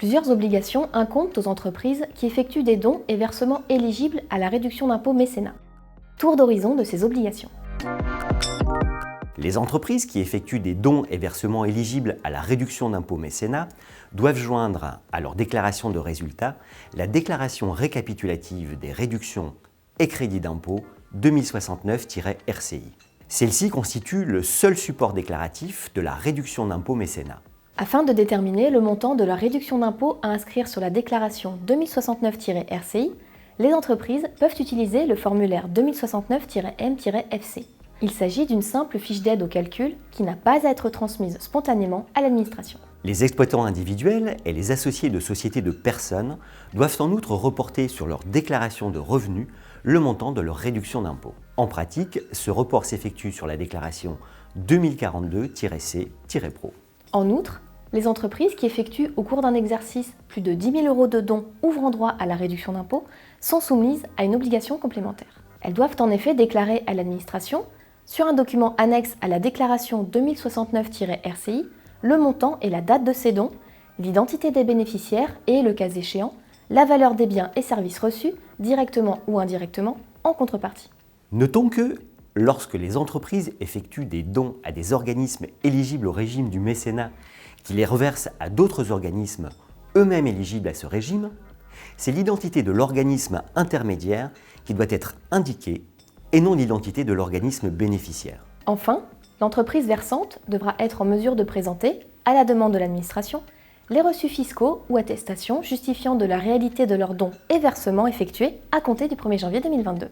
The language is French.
Plusieurs obligations incombent aux entreprises qui effectuent des dons et versements éligibles à la réduction d'impôt mécénat. Tour d'horizon de ces obligations. Les entreprises qui effectuent des dons et versements éligibles à la réduction d'impôt mécénat doivent joindre à leur déclaration de résultats la déclaration récapitulative des réductions et crédits d'impôt 2069-RCI. Celle-ci constitue le seul support déclaratif de la réduction d'impôt mécénat. Afin de déterminer le montant de la réduction d'impôt à inscrire sur la déclaration 2069-RCI, les entreprises peuvent utiliser le formulaire 2069-M-FC. Il s'agit d'une simple fiche d'aide au calcul qui n'a pas à être transmise spontanément à l'administration. Les exploitants individuels et les associés de sociétés de personnes doivent en outre reporter sur leur déclaration de revenus le montant de leur réduction d'impôt. En pratique, ce report s'effectue sur la déclaration 2042-C-Pro. En outre, les entreprises qui effectuent au cours d'un exercice plus de 10 000 € de dons ouvrant droit à la réduction d'impôt sont soumises à une obligation complémentaire. Elles doivent en effet déclarer à l'administration, sur un document annexe à la déclaration 2069-RCI, le montant et la date de ces dons, l'identité des bénéficiaires et, le cas échéant, la valeur des biens et services reçus, directement ou indirectement, en contrepartie. Notons que, lorsque les entreprises effectuent des dons à des organismes éligibles au régime du mécénat qui les reversent à d'autres organismes eux-mêmes éligibles à ce régime, c'est l'identité de l'organisme intermédiaire qui doit être indiquée et non l'identité de l'organisme bénéficiaire. Enfin, l'entreprise versante devra être en mesure de présenter, à la demande de l'administration, les reçus fiscaux ou attestations justifiant de la réalité de leurs dons et versements effectués à compter du 1er janvier 2022.